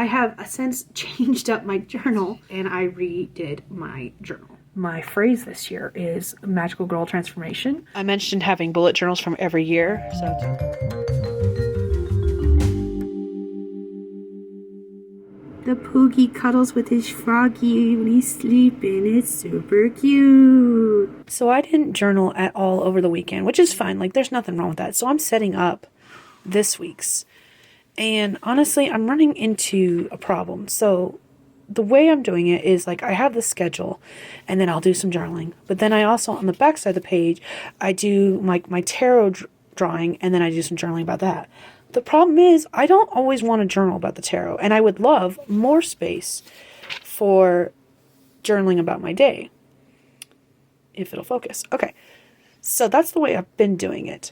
I have since changed up my journal and I redid my journal. My phrase this year is magical girl transformation. I mentioned having bullet journals from every year, so the Poogie cuddles with his froggy when he's sleeping. It's super cute. So I didn't journal at all over the weekend, which is fine. Like, there's nothing wrong with that. So I'm setting up this week's. And honestly, I'm running into a problem. So the way I'm doing it is, like, I have the schedule and then I'll do some journaling. But then I also, on the back side of the page, I do my tarot drawing and then I do some journaling about that. The problem is I don't always want to journal about the tarot, and I would love more space for journaling about my day, if it'll focus. Okay, so that's the way I've been doing it.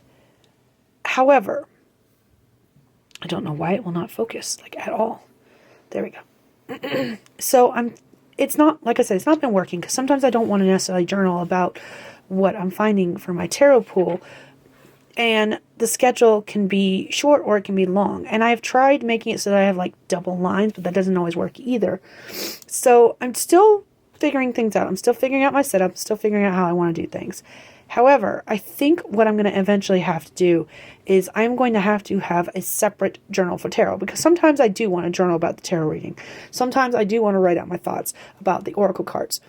However, I don't know why it will not focus, like, at all. There we go. So it's not, like I said, it's not been working, because sometimes I don't want to necessarily journal about what I'm finding for my tarot pool. And the schedule can be short or it can be long. And I've tried making it so that I have like double lines, but that doesn't always work either. So I'm still figuring things out. I'm still figuring out my setup, still figuring out how I want to do things. However, I think what I'm going to eventually have to do is I'm going to have a separate journal for tarot, because sometimes I do want to journal about the tarot reading. Sometimes I do want to write out my thoughts about the oracle cards.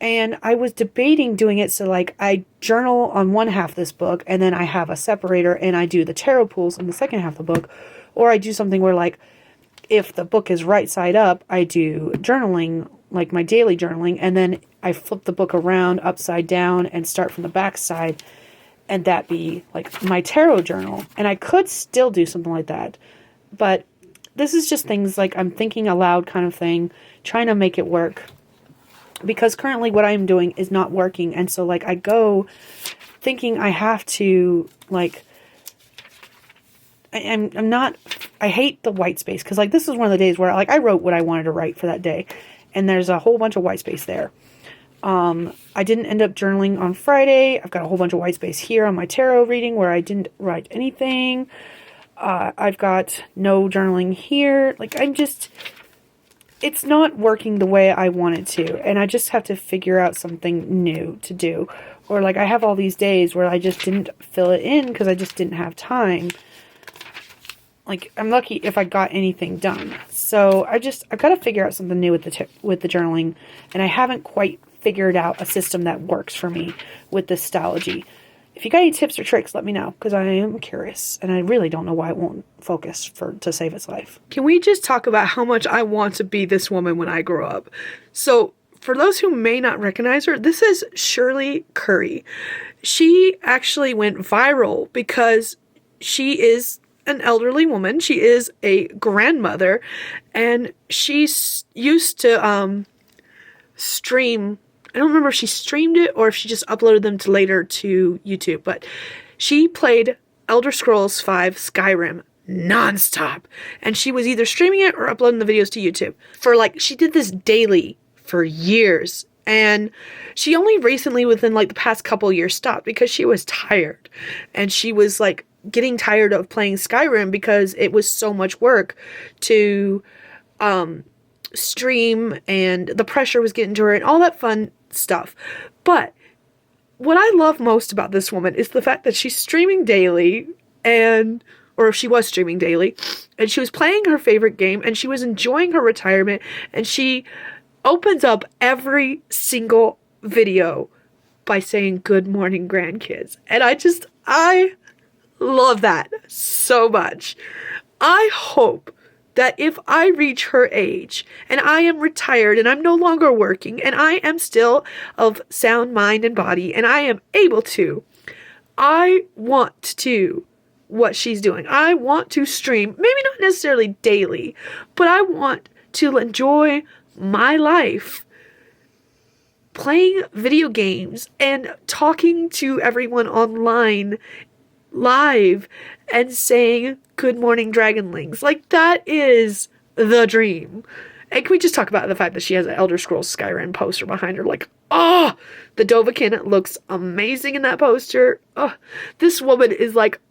And I was debating doing it so, like, I journal on one half of this book and then I have a separator and I do the tarot pools in the second half of the book. Or I do something where, like, if the book is right side up, I do journaling, like my daily journaling, and then I flip the book around upside down and start from the back side, and that be like my tarot journal. And I could still do something like that, but this is just things like I'm thinking aloud kind of thing, trying to make it work. Because currently what I'm doing is not working. And so, like, I go thinking I have to, like, I hate the white space. Because, like, this is one of the days where, like, I wrote what I wanted to write for that day. And there's a whole bunch of white space there. I didn't end up journaling on Friday. I've got a whole bunch of white space here on my tarot reading where I didn't write anything. I've got no journaling here. Like, it's not working the way I want it to, and I just have to figure out something new to do. Or, like, I have all these days where I just didn't fill it in because I just didn't have time. Like, I'm lucky if I got anything done. So I've got to figure out something new with the journaling, and I haven't quite figured out a system that works for me with this stylogy. If you got any tips or tricks, let me know, because I am curious, and I really don't know why it won't focus to save its life. Can we just talk about how much I want to be this woman when I grow up? So, for those who may not recognize her, this is Shirley Curry. She actually went viral because she is an elderly woman. She is a grandmother, and she used to stream. I don't remember if she streamed it or if she just uploaded them later to YouTube, but she played Elder Scrolls V Skyrim nonstop. And she was either streaming it or uploading the videos to YouTube. She did this daily for years. And she only recently, within like the past couple years, stopped because she was tired. And she was like getting tired of playing Skyrim because it was so much work to stream, and the pressure was getting to her and all that fun stuff. But what I love most about this woman is the fact that she's streaming daily, or she was streaming daily, and she was playing her favorite game, and she was enjoying her retirement, and she opens up every single video by saying, "Good morning, grandkids." And I love that so much. I hope that if I reach her age and I am retired and I'm no longer working and I am still of sound mind and body and I am able to, I want to do what she's doing. I want to stream, maybe not necessarily daily, but I want to enjoy my life playing video games and talking to everyone online live and saying "Good morning, Dragonlings." Like, that is the dream. And can we just talk about the fact that she has an Elder Scrolls Skyrim poster behind her? Like, oh, the Dovahkiin looks amazing in that poster. Oh, this woman is like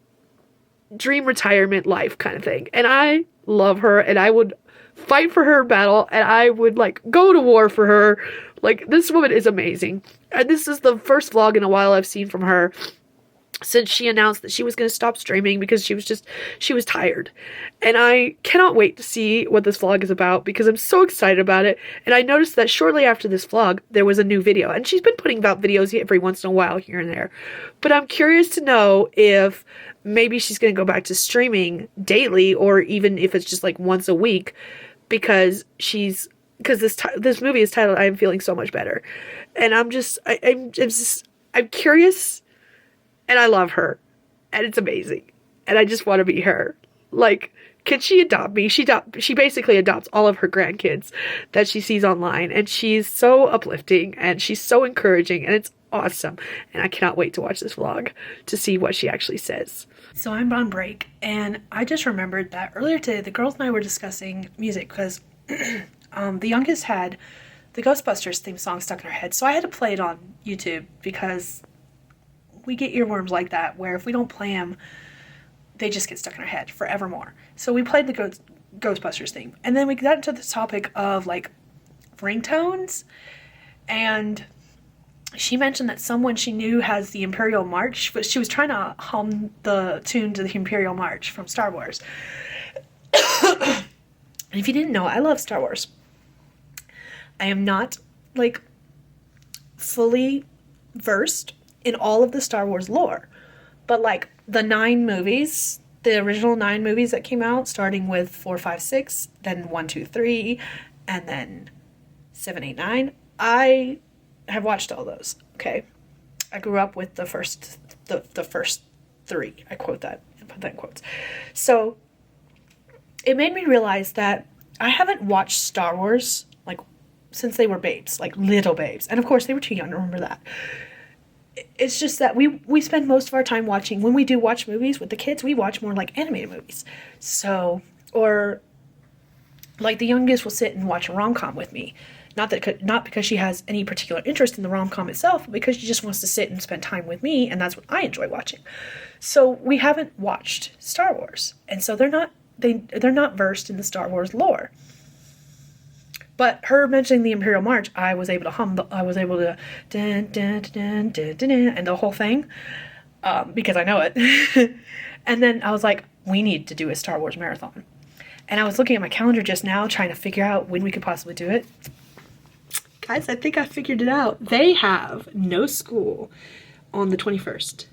dream retirement life kind of thing. And I love her, and I would fight for her battle, and I would like go to war for her. Like, this woman is amazing. And this is the first vlog in a while I've seen from her since she announced that she was going to stop streaming because she was tired. And I cannot wait to see what this vlog is about because I'm so excited about it. And I noticed that shortly after this vlog, there was a new video. And she's been putting out videos every once in a while here and there. But I'm curious to know if maybe she's going to go back to streaming daily, or even if it's just like once a week, because this movie is titled "I Am Feeling So Much Better," and I'm curious, and I love her, and it's amazing, and I just want to be her. Like, can she adopt me? She basically adopts all of her grandkids that she sees online, and she's so uplifting, and she's so encouraging, and it's awesome. And I cannot wait to watch this vlog to see what she actually says. So I'm on break, and I just remembered that earlier today the girls and I were discussing music because the youngest had the Ghostbusters theme song stuck in her head, so I had to play it on YouTube because we get earworms like that where if we don't play them, they just get stuck in our head forevermore. So we played the Ghostbusters theme, and then we got into the topic of like ringtones, and she mentioned that someone she knew has the Imperial March, but she was trying to hum the tune to the Imperial March from Star Wars. And if you didn't know, I love Star Wars. I am not, like, fully versed in all of the Star Wars lore. But, like, the 9 movies, the original 9 movies that came out, starting with 4, 5, 6, then 1, 2, 3, and then 7, 8, 9, I have watched all those, okay? I grew up with the first 3. I quote that and put that in quotes. So it made me realize that I haven't watched Star Wars like since they were babes, like little babes. And of course they were too young to remember that. It's just that we spend most of our time watching, when we do watch movies with the kids, we watch more like animated movies. So, or like the youngest will sit and watch a rom-com with me. Not because she has any particular interest in the rom-com itself, but because she just wants to sit and spend time with me, and that's what I enjoy watching. So we haven't watched Star Wars, and so they're not versed in the Star Wars lore. But her mentioning the Imperial March, I was able to dun, dun, dun, dun, dun, and the whole thing, because I know it. And then I was like, we need to do a Star Wars marathon. And I was looking at my calendar just now, trying to figure out when we could possibly do it. Guys, I think I figured it out. They have no school on the 21st.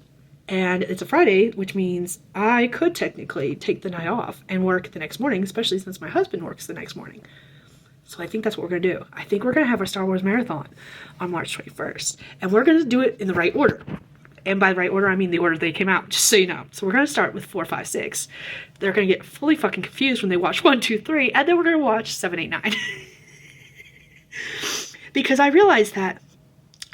And it's a Friday, which means I could technically take the night off and work the next morning, especially since my husband works the next morning. So I think that's what we're going to do. I think we're going to have our Star Wars marathon on March 21st. And we're going to do it in the right order. And by the right order, I mean the order they came out, just so you know. So we're going to start with 4, 5, 6. They're going to get fully fucking confused when they watch 1, 2, 3. And then we're going to watch 7, 8, 9. Because I realized that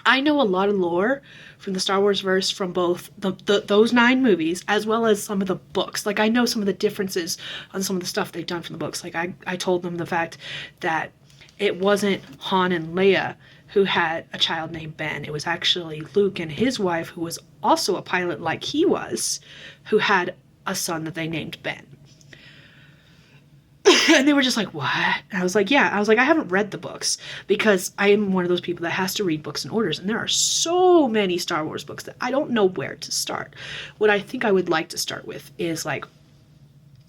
I know a lot of lore from the Star Wars verse from both those 9 movies as well as some of the books. Like, I know some of the differences on some of the stuff they've done from the books. Like, I told them the fact that it wasn't Han and Leia who had a child named Ben. It was actually Luke and his wife, who was also a pilot like he was, who had a son that they named Ben. And they were just like, what? And I was like, yeah. I was like, I haven't read the books because I am one of those people that has to read books in orders. And there are so many Star Wars books that I don't know where to start. What I think I would like to start with is like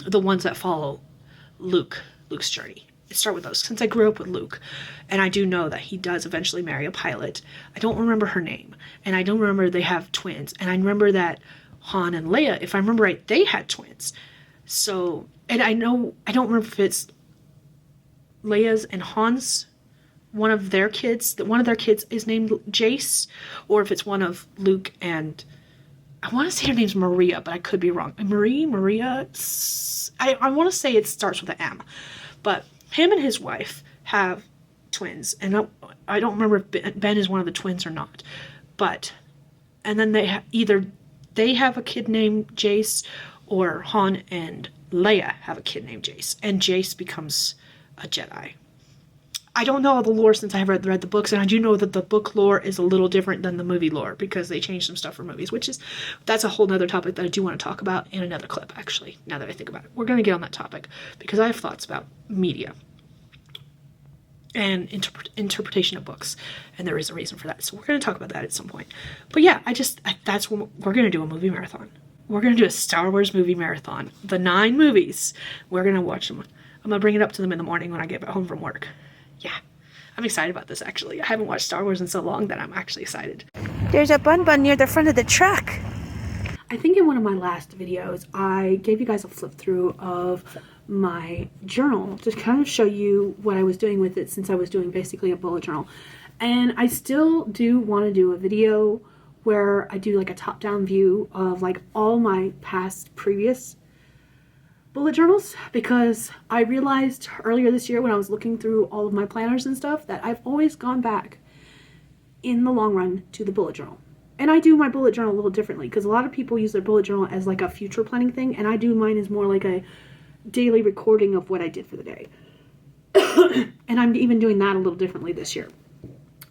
the ones that follow Luke's journey. Start with those, since I grew up with Luke. And I do know that he does eventually marry a pilot. I don't remember her name. And I don't remember they have twins. And I remember that Han and Leia, if I remember right, they had twins. So, and I don't remember if it's Leia's and Han's, one of their kids is named Jace, or if it's one of Luke and, I want to say her name's Maria, but I could be wrong. Maria, I want to say it starts with an M. But him and his wife have twins, and I don't remember if Ben is one of the twins or not. But, and then either they have a kid named Jace, or Han and Leia have a kid named Jace, and Jace becomes a Jedi. I don't know all the lore since I have read the books, and I do know that the book lore is a little different than the movie lore because they changed some stuff for movies, that's a whole nother topic that I do want to talk about in another clip, actually, now that I think about it. We're going to get on that topic because I have thoughts about media and interpretation of books, and there is a reason for that. So we're going to talk about that at some point. But yeah, that's what we're going to do, a movie marathon. We're going to do a Star Wars movie marathon. The 9 movies. We're going to watch them. I'm going to bring it up to them in the morning when I get home from work. Yeah. I'm excited about this, actually. I haven't watched Star Wars in so long that I'm actually excited. There's a bun near the front of the truck. I think in one of my last videos, I gave you guys a flip through of my journal to kind of show you what I was doing with it, since I was doing basically a bullet journal. And I still do want to do a video where I do like a top-down view of like all my previous bullet journals, because I realized earlier this year when I was looking through all of my planners and stuff that I've always gone back in the long run to the bullet journal. And I do my bullet journal a little differently, because a lot of people use their bullet journal as like a future planning thing, and I do mine as more like a daily recording of what I did for the day. And I'm even doing that a little differently this year.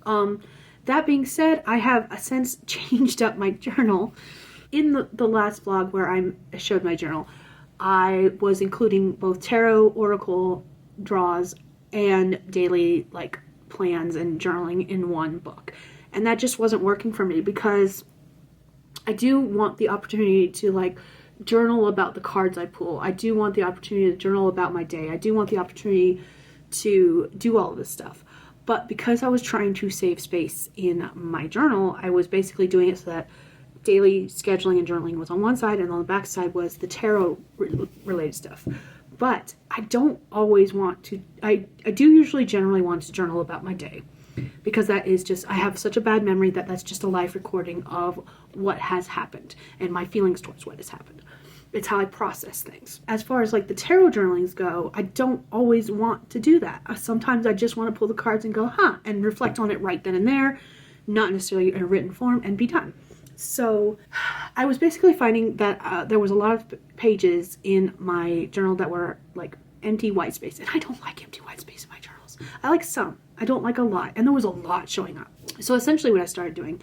That being said, I have since changed up my journal. In the last vlog where I showed my journal, I was including both tarot, oracle draws, and daily like plans and journaling in one book. And that just wasn't working for me, because I do want the opportunity to like journal about the cards I pull. I do want the opportunity to journal about my day. I do want the opportunity to do all of this stuff. But because I was trying to save space in my journal, I was basically doing it so that daily scheduling and journaling was on one side, and on the back side was the tarot related stuff. But I don't always want to, I do usually generally want to journal about my day, because that is just, I have such a bad memory that that's just a live recording of what has happened and my feelings towards what has happened. It's how I process things. As far as like the tarot journalings go, I don't always want to do that. Sometimes I just want to pull the cards and go, and reflect on it right then and there, not necessarily in a written form, and be done. So I was basically finding that there was a lot of pages in my journal that were like empty white space. And I don't like empty white space in my journals. I like some. I don't like a lot. And there was a lot showing up. So essentially what I started doing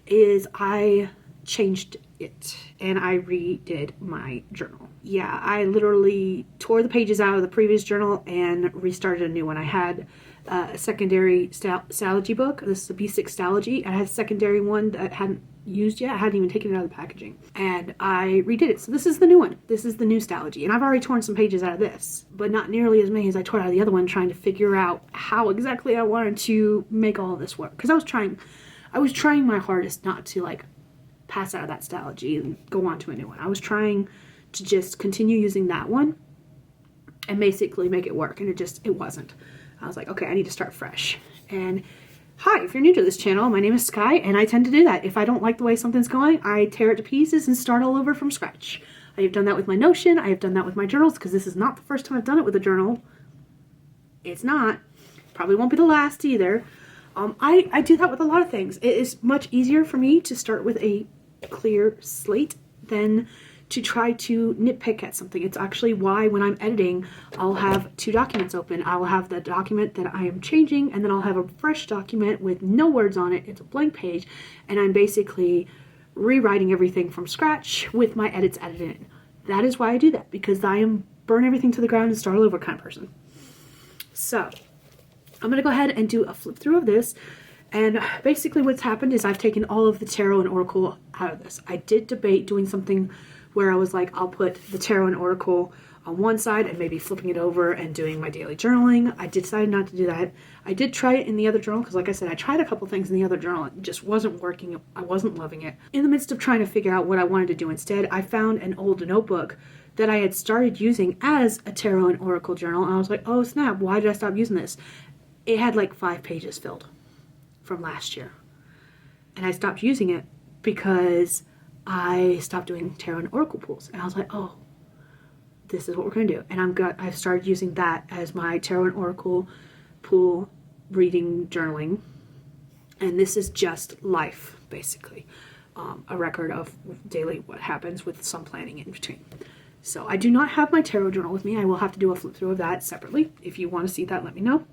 is I changed it and I redid my journal. Yeah, I literally tore the pages out of the previous journal and restarted a new one. I had a secondary stalogy book. This is a B6 stalogy. I had a secondary one that I hadn't used yet. I hadn't even taken it out of the packaging. And I redid it. So this is the new one. This is the new stalogy. And I've already torn some pages out of this, but not nearly as many as I tore out of the other one, trying to figure out how exactly I wanted to make all of this work. Because I was trying my hardest not to like pass out of that stalogy and go on to a new one. I was trying to just continue using that one and basically make it work, and it wasn't. I was like, okay, I need to start fresh. And hi, if you're new to this channel, my name is Skye, and I tend to do that. If I don't like the way something's going, I tear it to pieces and start all over from scratch. I have done that with my Notion. I have done that with my journals, because this is not the first time I've done it with a journal. It's not. Probably won't be the last either. I do that with a lot of things. It is much easier for me to start with a clear slate than to try to nitpick at something. It's actually why when I'm editing, I'll have 2 documents open. I'll have the document that I am changing, and then I'll have a fresh document with no words on it. It's a blank page, and I'm basically rewriting everything from scratch with my edits edited in. That is why I do that, because I am burn everything to the ground and start all over kind of person. So I'm going to go ahead and do a flip through of this. And basically what's happened is I've taken all of the tarot and oracle out of this. I did debate doing something where I was like, I'll put the tarot and oracle on one side and maybe flipping it over and doing my daily journaling. I decided not to do that. I did try it in the other journal, because like I said, I tried a couple things in the other journal. It just wasn't working. I wasn't loving it. In the midst of trying to figure out what I wanted to do instead, I found an old notebook that I had started using as a tarot and oracle journal. And I was like, oh snap, why did I stop using this? It had like 5 pages filled from last year. And I stopped using it because I stopped doing tarot and oracle pulls. And I was like, oh, this is what we're going to do. And I've started using that as my tarot and oracle pool reading journaling. And this is just life, basically. A record of daily what happens with some planning in between. So I do not have my tarot journal with me. I will have to do a flip through of that separately. If you want to see that, let me know.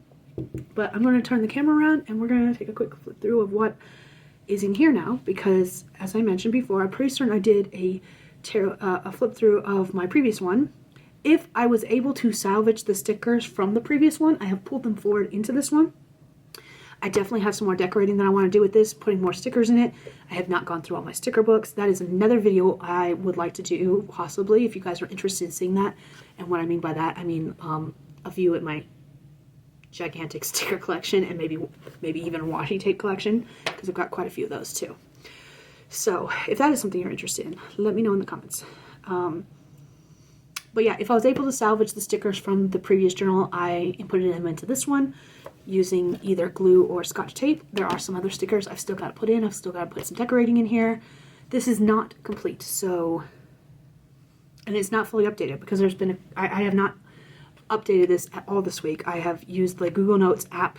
But I'm going to turn the camera around and we're going to take a quick flip through of what is in here now, because as I mentioned before, I'm pretty certain I did a flip through of my previous one, if I was able to salvage the stickers from the previous one, I have pulled them forward into this one. I definitely have some more decorating that I want to do with this, putting more stickers in it. I have not gone through all my sticker books. That is another video I would like to do, possibly, if you guys are interested in seeing that. And what I mean by that, I mean a view at my gigantic sticker collection, and maybe even a washi tape collection, because I've got quite a few of those too. So if that is something you're interested in, let me know in the comments. But yeah, if I was able to salvage the stickers from the previous journal, I inputted them into this one using either glue or Scotch tape. There are some other stickers I've still got to put in. I've still got to put some decorating in here. This is not complete, so, and it's not fully updated because there's been, I have not updated this at all this week. I have used the Google Notes app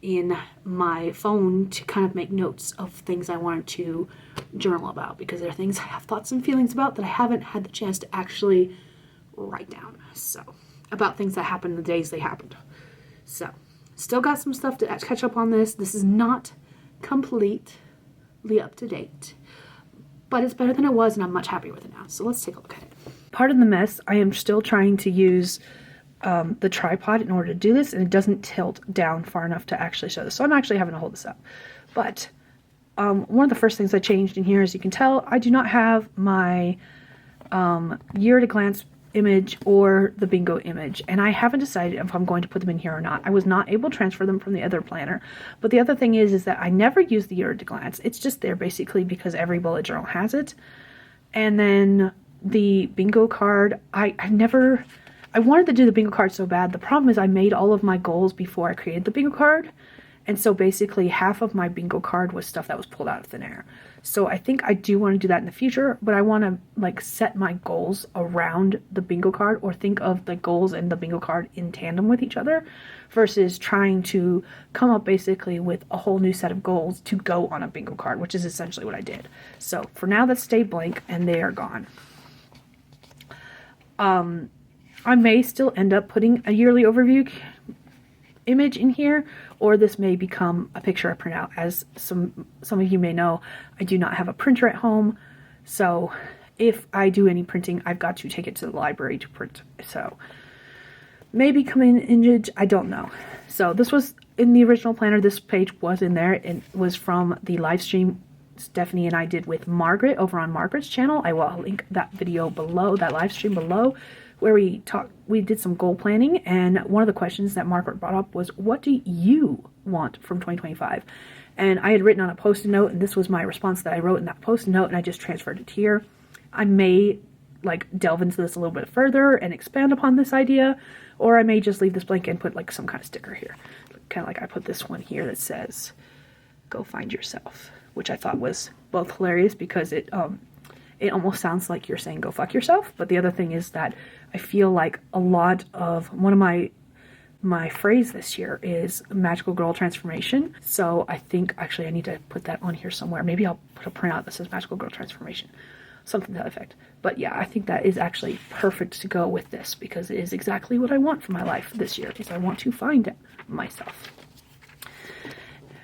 in my phone to kind of make notes of things I wanted to journal about, because there are things I have thoughts and feelings about that I haven't had the chance to actually write down. So, about things that happened the days they happened. So, still got some stuff to catch up on this. This is not completely up to date, but it's better than it was, and I'm much happier with it now. So let's take a look at it. Pardon the mess. I am still trying to use the tripod in order to do this, and it doesn't tilt down far enough to actually show this. So I'm actually having to hold this up. But one of the first things I changed in here, as you can tell, I do not have my year at a glance image or the bingo image, and I haven't decided if I'm going to put them in here or not. I was not able to transfer them from the other planner, but the other thing is that I never use the year at a glance. It's just there basically because every bullet journal has it. And then the bingo card, I wanted to do the bingo card so bad. The problem is I made all of my goals before I created the bingo card, and so basically half of my bingo card was stuff that was pulled out of thin air. So I think I do want to do that in the future, but I want to like set my goals around the bingo card, or think of the goals and the bingo card in tandem with each other, versus trying to come up basically with a whole new set of goals to go on a bingo card, which is essentially what I did. So for now, that's stayed blank and they are gone. I may still end up putting a yearly overview image in here, or this may become a picture I print out. As some of you may know, I do not have a printer at home, so if I do any printing, I've got to take it to the library to print. So maybe come in image, I don't know. So this was in the original planner. This page was in there. It was from the live stream Stephanie and I did with Margaret over on Margaret's channel. I will link that video below, that live stream below, where we did some goal planning, and one of the questions that Margaret brought up was, what do you want from 2025? And I had written on a post-it note, and this was my response that I wrote in that post-it note, and I just transferred it here. I may like delve into this a little bit further and expand upon this idea, or I may just leave this blank and put like some kind of sticker here. Kind of like I put this one here that says, go find yourself, which I thought was both hilarious because it almost sounds like you're saying go fuck yourself. But the other thing is that I feel like a lot of one of my phrase this year is magical girl transformation. So I think actually I need to put that on here somewhere. Maybe I'll put a printout that says magical girl transformation, something to that effect. But yeah, I think that is actually perfect to go with this, because it is exactly what I want for my life this year, is I want to find myself.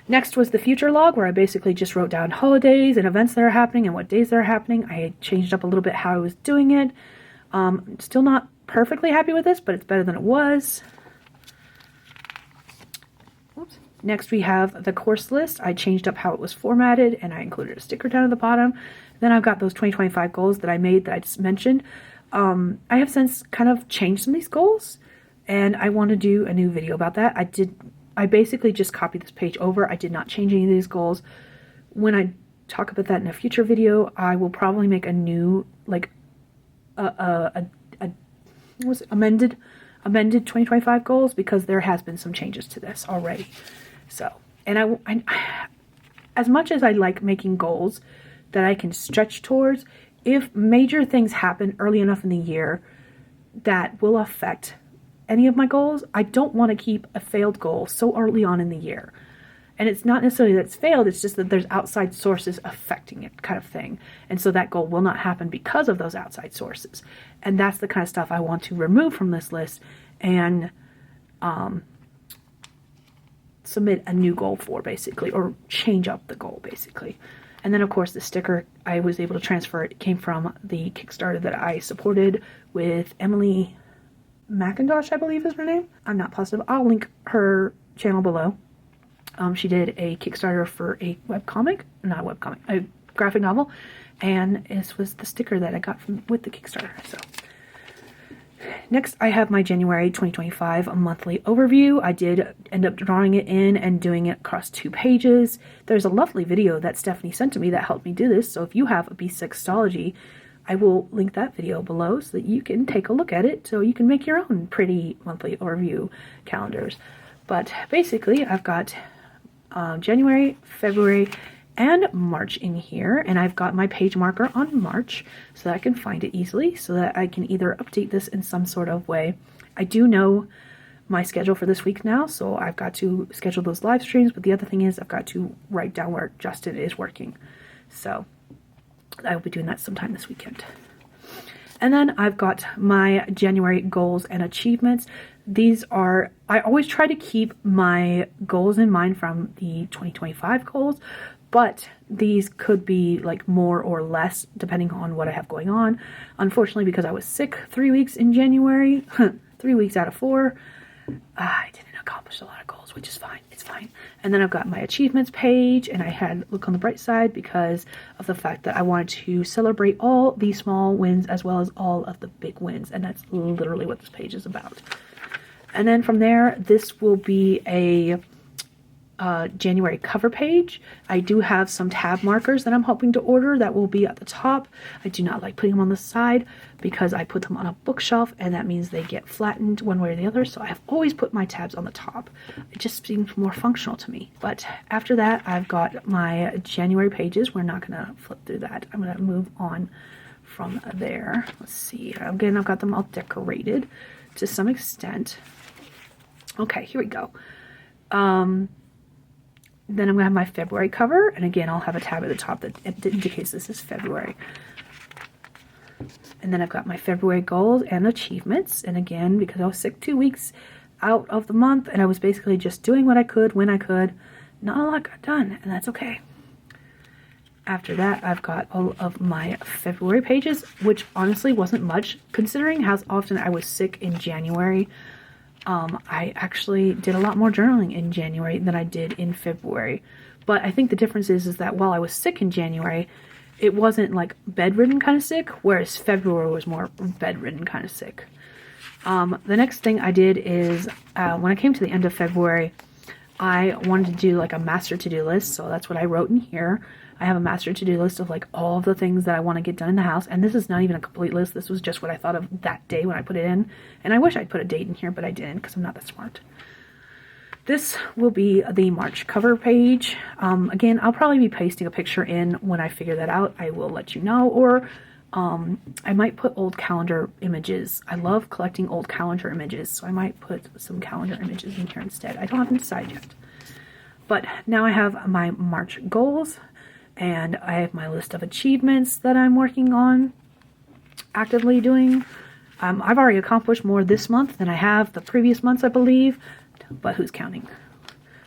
Next was the future log, where I basically just wrote down holidays and events that are happening and what days they're happening. I had changed up a little bit how I was doing it. Still not perfectly happy with this, but it's better than it was. Oops. Next we have the course list. I changed up how it was formatted, and I included a sticker down at the bottom. Then I've got those 2025 goals that I made that I just mentioned. I have since kind of changed some of these goals, and I want to do a new video about that. I basically just copied this page over. I did not change any of these goals. When I talk about that in a future video, I will probably make a new, like, what was it? Amended 2025 goals, because there has been some changes to this already. So, and I as much as I like making goals that I can stretch towards, if major things happen early enough in the year that will affect any of my goals, I don't want to keep a failed goal so early on in the year. And it's not necessarily that it's failed, it's just that there's outside sources affecting it, kind of thing. And so that goal will not happen because of those outside sources. And that's the kind of stuff I want to remove from this list and submit a new goal for, basically, or change up the goal, basically. And then of course the sticker, I was able to transfer it. It came from the Kickstarter that I supported with Emily McCosh, I believe is her name. I'm not positive. I'll link her channel below. She did a Kickstarter for a a graphic novel, and this was the sticker that I got with the Kickstarter. So next I have my January 2025 monthly overview. I did end up drawing it in and doing it across 2 pages. There's a lovely video that Stephanie sent to me that helped me do this. So if you have a B6stology, I will link that video below so that you can take a look at it so you can make your own pretty monthly overview calendars. But basically I've got January, February, and March in here, and I've got my page marker on March so that I can find it easily, so that I can either update this in some sort of way. I do know my schedule for this week now, so I've got to schedule those live streams, but the other thing is I've got to write down where Justin is working. So I will be doing that sometime this weekend. And then I've got my January goals and achievements. These are, I always try to keep my goals in mind from the 2025 goals, but these could be like more or less depending on what I have going on. Unfortunately, because I was sick 3 weeks in January, 3 weeks out of 4, I didn't accomplish a lot of goals, which is fine. It's fine. And then I've got my achievements page, and I had look on the bright side because of the fact that I wanted to celebrate all the small wins as well as all of the big wins. And that's literally what this page is about. And then from there, this will be a January cover page. I do have some tab markers that I'm hoping to order that will be at the top. I do not like putting them on the side because I put them on a bookshelf and that means they get flattened one way or the other. So I have always put my tabs on the top. It just seems more functional to me. But after that, I've got my January pages. We're not going to flip through that. I'm going to move on from there. Let's see. Again, I've got them all decorated to some extent. Okay, here we go. Then I'm going to have my February cover, and again, I'll have a tab at the top that indicates this is February. And then I've got my February goals and achievements, and again, because I was sick 2 weeks out of the month, and I was basically just doing what I could when I could, not a lot got done, and that's okay. After that, I've got all of my February pages, which honestly wasn't much, considering how often I was sick in January. I actually did a lot more journaling in January than I did in February. But I think the difference is that while I was sick in January, it wasn't like bedridden kind of sick, whereas February was more bedridden kind of sick. The next thing I did is when I came to the end of February, I wanted to do like a master to-do list. So that's what I wrote in here. I have a master to-do list of like all of the things that I want to get done in the house. And this is not even a complete list. This was just what I thought of that day when I put it in. And I wish I'd put a date in here, but I didn't because I'm not that smart. This will be the March cover page. Again, I'll probably be pasting a picture in when I figure that out. I will let you know. Or I might put old calendar images. I love collecting old calendar images. So I might put some calendar images in here instead. I don't have to decide yet. But now I have my March goals. And I have my list of achievements that I'm working on, actively doing. I've already accomplished more this month than I have the previous months, I believe. But who's counting?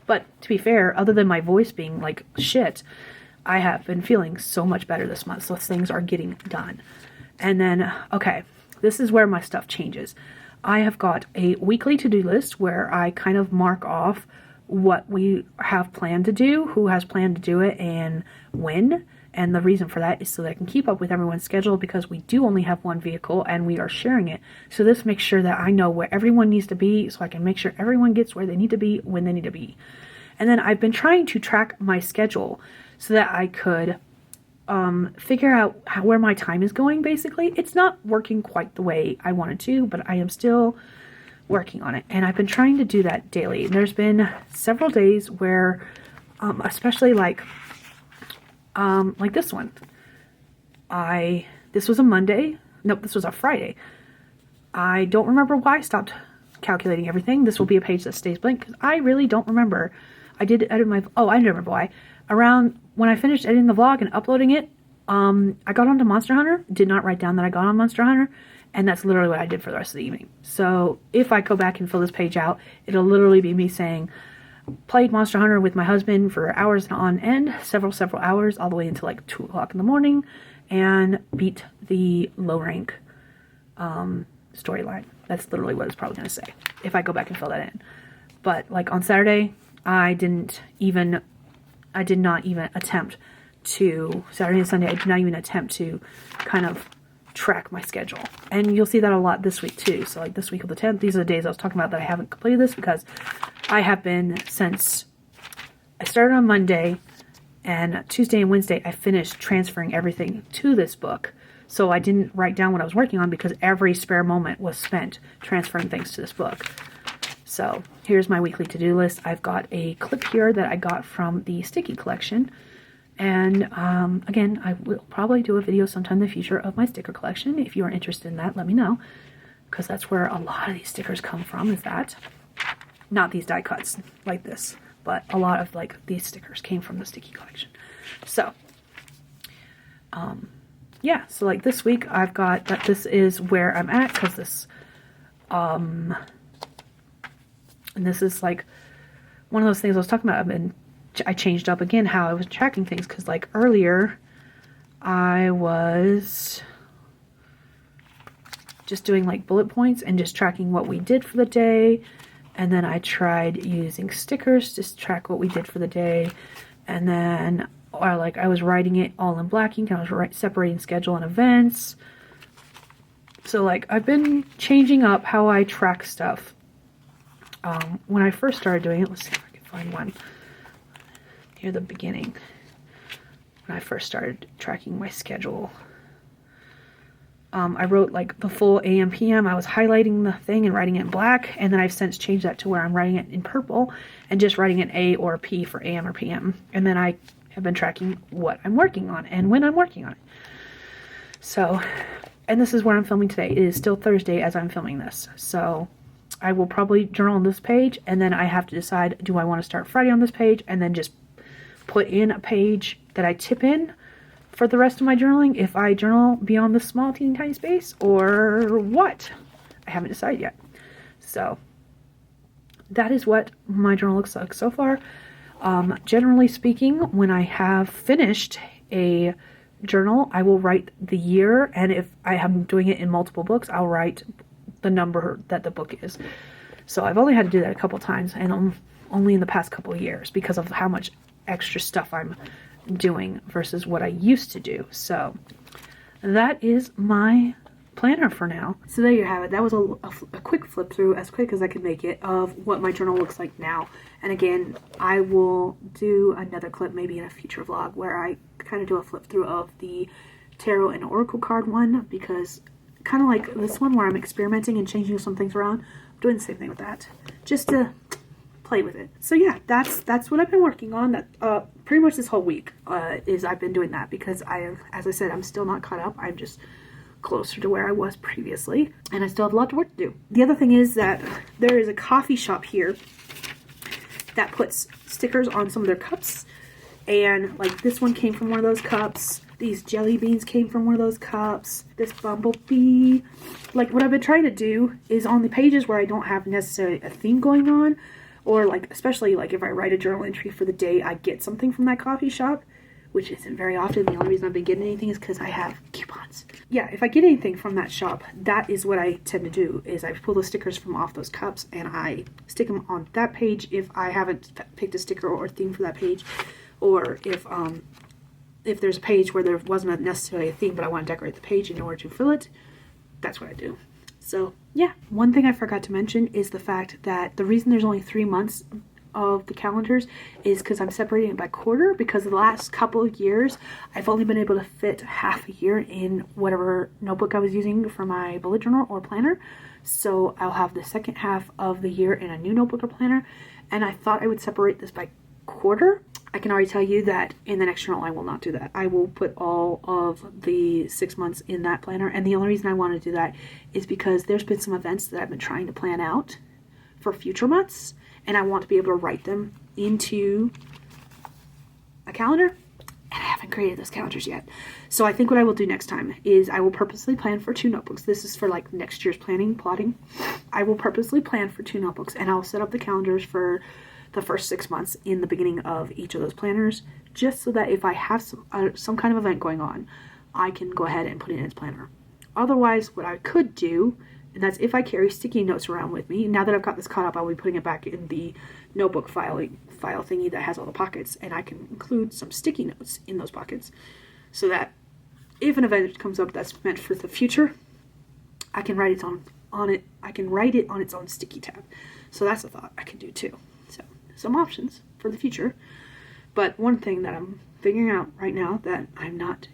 But to be fair, other than my voice being like shit, I have been feeling so much better this month. So things are getting done. And then, okay, this is where my stuff changes. I have got a weekly to-do list where I kind of mark off what we have planned to do, who has planned to do it, and when. And the reason for that is so that I can keep up with everyone's schedule, because we do only have one vehicle and we are sharing it. So this makes sure that I know where everyone needs to be, so I can make sure everyone gets where they need to be when they need to be. And then I've been trying to track my schedule so that I could figure out where my time is going, basically. It's not working quite the way I wanted to, but I am still working on it, and I've been trying to do that daily. And there's been several days where especially like this one, this was a Monday, nope, this was a Friday. I don't remember why I stopped calculating everything. This will be a page that stays blank because I really don't remember. I did edit my, I do remember why. Around when I finished editing the vlog and uploading it, I got onto Monster Hunter, did not write down that I got on Monster Hunter. And that's literally what I did for the rest of the evening. So if I go back and fill this page out, it'll literally be me saying, played Monster Hunter with my husband for hours on end, several hours, all the way until like 2 o'clock in the morning, and beat the low rank storyline. That's literally what it's probably going to say if I go back and fill that in. But like on Saturday, I did not even attempt to, Saturday and Sunday, I did not even attempt to kind of track my schedule. And you'll see that a lot this week too. So like this week of the 10th, these are the days I was talking about that I haven't completed this, because I have been, since I started on Monday, and Tuesday and Wednesday I finished transferring everything to this book. So I didn't write down what I was working on because every spare moment was spent transferring things to this book. So here's my weekly to-do list. I've got a clip here that I got from the sticky collection. And again, I will probably do a video sometime in the future of my sticker collection. If you are interested in that, let me know, because that's where a lot of these stickers come from, is that. Not these die cuts like this, but a lot of like these stickers came from the sticky collection. So yeah, so like this week I've got that. This is where I'm at, because this and this is like one of those things I was talking about. I changed up again how I was tracking things, because like earlier I was just doing like bullet points and just tracking what we did for the day. And then I tried using stickers to track what we did for the day. And then I was writing it all in black ink. I was separating schedule and events. So like I've been changing up how I track stuff. When I first started doing it, let's see if I can find one near the beginning. When I first started tracking my schedule, I wrote like the full AM PM. I was highlighting the thing and writing it in black, and then I've since changed that to where I'm writing it in purple and just writing an A or a P for AM or PM. And then I have been tracking what I'm working on and when I'm working on it. So, and this is where I'm filming today. It is still Thursday as I'm filming this. So I will probably journal on this page, and then I have to decide, do I want to start Friday on this page and then just put in a page that I tip in for the rest of my journaling if I journal beyond this small teeny tiny space, or what? I haven't decided yet. So that is what my journal looks like so far. Generally speaking, when I have finished a journal, I will write the year, and if I am doing it in multiple books, I'll write the number that the book is. So I've only had to do that a couple times, and only in the past couple of years, because of how much extra stuff I'm doing versus what I used to do. So that is my planner for now. So there you have it. That was a quick flip through, as quick as I could make it, of what my journal looks like now. And again, I will do another clip maybe in a future vlog where I kind of do a flip through of the tarot and oracle card one, because kind of like this one where I'm experimenting and changing some things around, I'm doing the same thing with that, just to play with it. So yeah, that's what I've been working on. That pretty much this whole week is I've been doing that, because as I said, I'm still not caught up. I'm just closer to where I was previously, and I still have a lot of work to do. The other thing is that there is a coffee shop here that puts stickers on some of their cups, and like this one came from one of those cups. These jelly beans came from one of those cups. This bumblebee. Like what I've been trying to do is on the pages where I don't have necessarily a theme going on, or like especially like if I write a journal entry for the day, I get something from that coffee shop, which isn't very often. The only reason I've been getting anything is because I have coupons. Yeah, if I get anything from that shop, that is what I tend to do, is I pull the stickers from off those cups and I stick them on that page if I haven't picked a sticker or a theme for that page, or if there's a page where there wasn't necessarily a theme but I want to decorate the page in order to fill it, that's what I do. So yeah, one thing I forgot to mention is the fact that the reason there's only 3 months of the calendars is because I'm separating it by quarter, because the last couple of years I've only been able to fit half a year in whatever notebook I was using for my bullet journal or planner. So I'll have the second half of the year in a new notebook or planner, and I thought I would separate this by quarter. I can already tell you that in the next journal I will not do that. I will put all of the 6 months in that planner, and the only reason I want to do that is because there's been some events that I've been trying to plan out for future months, and I want to be able to write them into a calendar, and I haven't created those calendars yet. So I think what I will do next time is I will purposely plan for 2 notebooks. This is for like next year's plotting. I will purposely plan for 2 notebooks, and I'll set up the calendars for the first 6 months in the beginning of each of those planners, just so that if I have some kind of event going on, I can go ahead and put it in its planner. Otherwise, what I could do, and that's if I carry sticky notes around with me. Now that I've got this caught up, I'll be putting it back in the notebook file thingy that has all the pockets, and I can include some sticky notes in those pockets so that if an event comes up that's meant for the future, I can write it on it. I can write it on its own sticky tab. So that's a thought I can do too. So some options for the future. But one thing that I'm figuring out right now that I'm not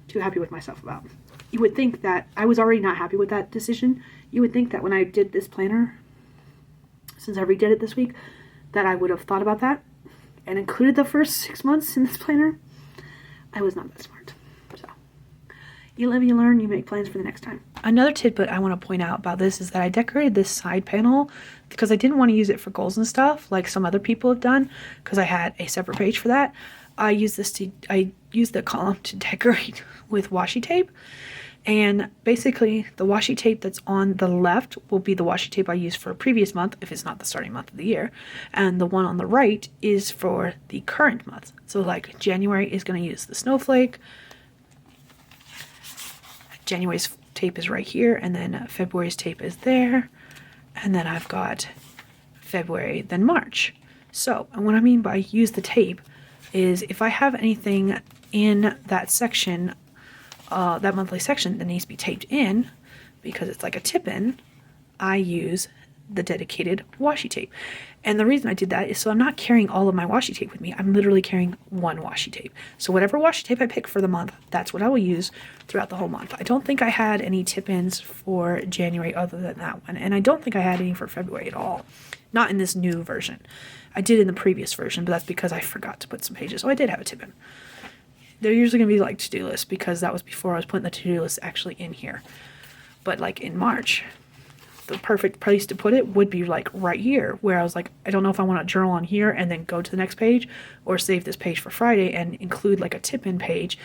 too happy with myself about. You would think that I was already not happy with that decision. You would think that when I did this planner, since I redid it this week, that I would have thought about that and included the first 6 months in this planner. I was not that smart. So you live, you learn, you make plans for the next time. Another tidbit I want to point out about this is that I decorated this side panel because I didn't want to use it for goals and stuff like some other people have done, because I had a separate page for that. I used the column to decorate with washi tape. And basically, the washi tape that's on the left will be the washi tape I used for a previous month, if it's not the starting month of the year. And the one on the right is for the current month. So like January is going to use the snowflake. January's tape is right here, and then February's tape is there. And then I've got February, then March. So, and what I mean by use the tape is if I have anything in that section, that monthly section that needs to be taped in, because it's like a tip-in, I use the dedicated washi tape. And the reason I did that is so I'm not carrying all of my washi tape with me. I'm literally carrying one washi tape. So whatever washi tape I pick for the month, that's what I will use throughout the whole month. I don't think I had any tip-ins for January other than that one. And I don't think I had any for February at all. Not in this new version. I did in the previous version, but that's because I forgot to put some pages. So I did have a tip-in. They're usually going to be like to-do lists, because that was before I was putting the to-do list actually in here. But like in March, the perfect place to put it would be like right here, where I was like, I don't know if I want to journal on here and then go to the next page, or save this page for Friday and include like a tip-in page.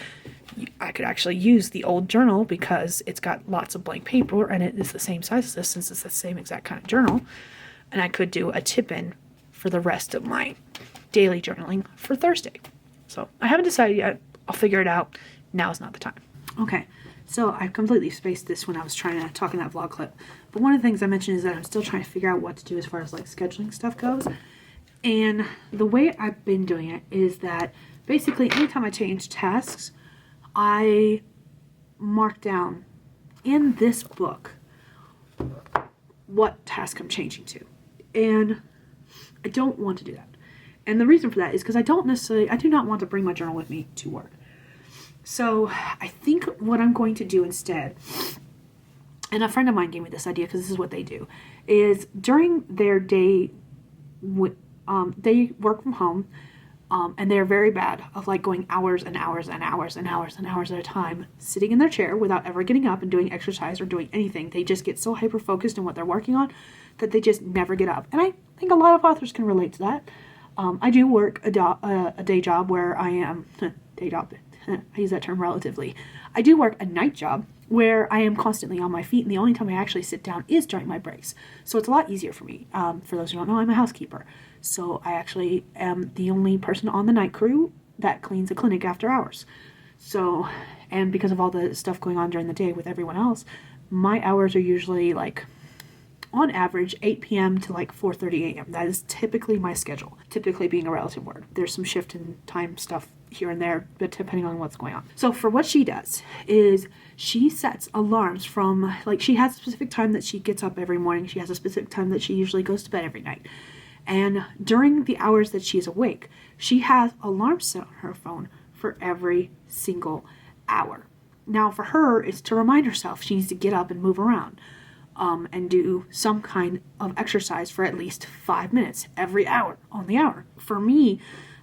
I could actually use the old journal because it's got lots of blank paper and it is the same size as this, since it's the same exact kind of journal. And I could do a tip-in for the rest of my daily journaling for Thursday. So I haven't decided yet. I'll figure it out. Now is not the time. Okay, so I completely spaced this when I was trying to talk in that vlog clip. But one of the things I mentioned is that I'm still trying to figure out what to do as far as like scheduling stuff goes. And the way I've been doing it is that basically anytime I change tasks, I mark down in this book what task I'm changing to. And I don't want to do that. And the reason for that is because I do not want to bring my journal with me to work. So I think what I'm going to do instead, and a friend of mine gave me this idea because this is what they do, is during their day, they work from home, and they're very bad of like going hours and hours and hours and hours and hours at a time, sitting in their chair without ever getting up and doing exercise or doing anything. They just get so hyper-focused on what they're working on that they just never get up. And I think a lot of authors can relate to that. I do work a day job where I am, day job, I use that term relatively. I do work a night job where I am constantly on my feet, and the only time I actually sit down is during my breaks. So it's a lot easier for me. For those who don't know, I'm a housekeeper. So I actually am the only person on the night crew that cleans a clinic after hours. So, and because of all the stuff going on during the day with everyone else, my hours are usually like, on average, 8 p.m. to like 4:30 a.m. That is typically my schedule. Typically being a relative word. There's some shift in time stuff here and there, but depending on what's going on. So for what she does is she sets alarms from, like, she has a specific time that she gets up every morning. She has a specific time that she usually goes to bed every night. And during the hours that she is awake, she has alarms set on her phone for every single hour. Now for her, it's to remind herself she needs to get up and move around. And do some kind of exercise for at least 5 minutes every hour on the hour. For me,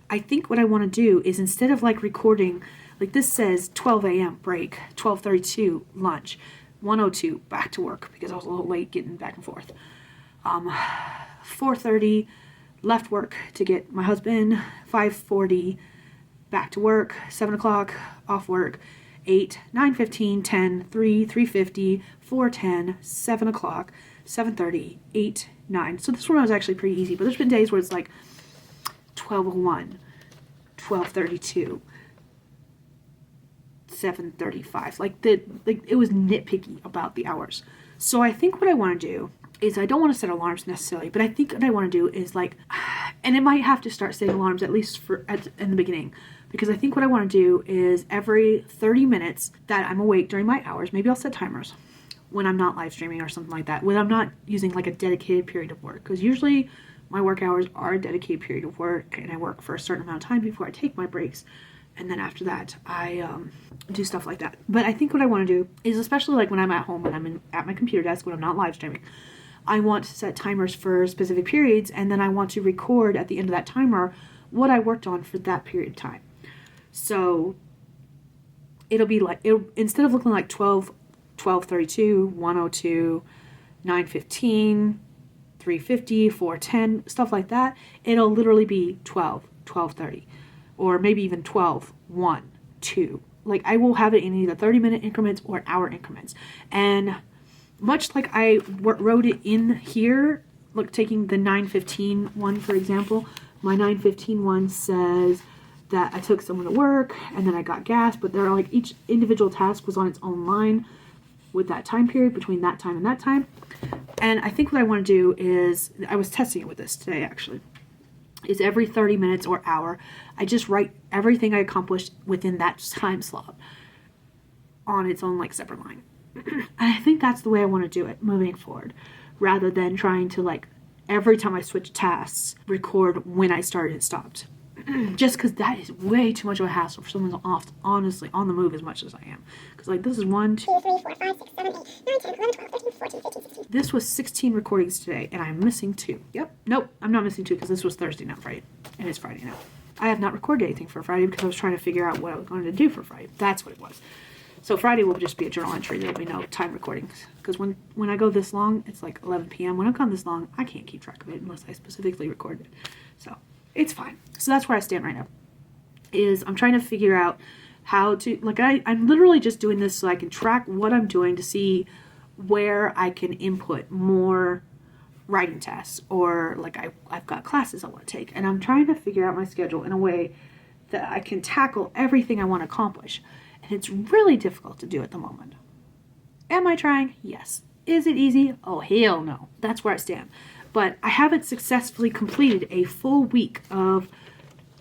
I think what I want to do is, instead of like recording, like this says 12 a.m. break, 12:32 lunch, 1:02 back to work because I was a little late getting back and forth. 4:30 left work to get my husband, 5:40 back to work, 7 o'clock off work, 8, 9:15, 10, 3, 3:50, 4:10, 7 o'clock, 7:30, 8, 9. So this one was actually pretty easy, but there's been days where it's like 12:01, 12:32, 7:35. Like it was nitpicky about the hours. So I think what I want to do is, I don't want to set alarms necessarily, but I think what I want to do is like, and it might have to start setting alarms at least in the beginning, because I think what I want to do is every 30 minutes that I'm awake during my hours, maybe I'll set timers when I'm not live streaming or something like that, when I'm not using like a dedicated period of work, because usually my work hours are a dedicated period of work, and I work for a certain amount of time before I take my breaks. And then after that, I do stuff like that. But I think what I want to do is, especially like when I'm at home, when I'm at my computer desk, when I'm not live streaming, I want to set timers for specific periods, and then I want to record at the end of that timer what I worked on for that period of time. So it'll be like, instead of looking like 12:32, 1:02, 9:15, 3:50, 4:10, stuff like that, it'll literally be 12:30. Or maybe even 12, 1, 2. Like, I will have it in either 30-minute increments or hour increments. And much like I wrote it in here, look, taking the 9:15 one, for example, my 9:15 one says that I took someone to work, and then I got gas, but they're like, each individual task was on its own line with that time period, between that time and that time. And I think what I want to do is, I was testing it with this today, actually, is every 30 minutes or hour, I just write everything I accomplished within that time slot on its own like separate line. And I think that's the way I want to do it moving forward, rather than trying to like every time I switch tasks record when I started and stopped. Just because that is way too much of a hassle for someone off, honestly, on the move as much as I am. Because like, this is 1, 2, 3, 4, 5, 6, 7, 8, 9, 10, 11, 12, 13, 14, 15, 16. This was 16 recordings today, and I'm missing 2. Yep, nope, I'm not missing 2 because this was Thursday, not Friday. And it's Friday now. I have not recorded anything for Friday because I was trying to figure out what I was going to do for Friday. That's what it was. So Friday will just be a journal entry. There'll be no time recordings. Because when I go this long, it's like 11 p.m. When I've gone this long, I can't keep track of it unless I specifically record it. So it's fine. So that's where I stand right now. Is I'm trying to figure out how to, like, I'm literally just doing this so I can track what I'm doing to see where I can input more writing tasks, or like I've got classes I want to take, and I'm trying to figure out my schedule in a way that I can tackle everything I want to accomplish. And it's really difficult to do at the moment. Am I trying? Yes. Is it easy? Oh, hell no. That's where I stand. But I haven't successfully completed a full week of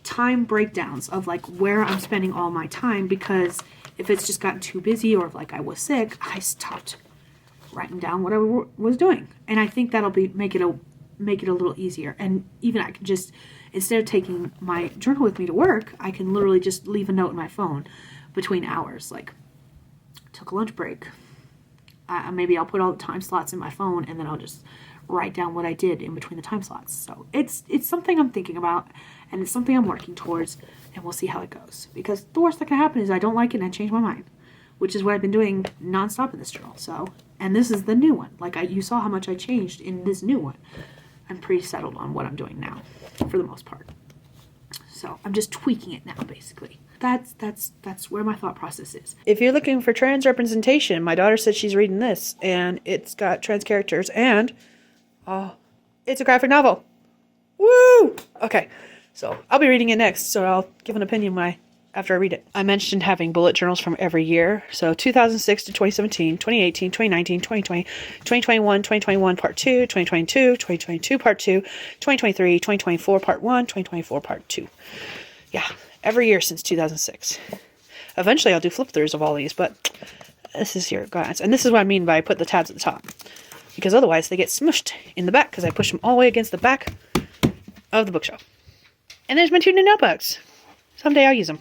time breakdowns of like where I'm spending all my time, because if it's just gotten too busy, or if like I was sick, I stopped writing down what I was doing. And I think that'll make it a little easier. And even I can just, instead of taking my journal with me to work, I can literally just leave a note in my phone between hours, like took a lunch break. Maybe I'll put all the time slots in my phone, and then I'll just write down what I did in between the time slots. So it's something I'm thinking about, and it's something I'm working towards, and we'll see how it goes. Because the worst that can happen is I don't like it and I change my mind, which is what I've been doing nonstop in this journal. So, and this is the new one. Like you saw how much I changed in this new one. I'm pretty settled on what I'm doing now, for the most part. So I'm just tweaking it now, basically. That's where my thought process is. If you're looking for trans representation, my daughter said she's reading this, and it's got trans characters, and it's a graphic novel. Woo! Okay, so I'll be reading it next, so I'll give an opinion after I read it. I mentioned having bullet journals from every year. So 2006 to 2017, 2018, 2019, 2020, 2021, 2021 part 2, 2022, 2022 part 2, 2023, 2024 part 1, 2024 part 2. Yeah, every year since 2006. Eventually I'll do flip throughs of all these, but this is your guys. And this is what I mean by I put the tabs at the top, because otherwise they get smushed in the back, because I push them all the way against the back of the bookshelf. And there's my 2 new notebooks. Someday I'll use them.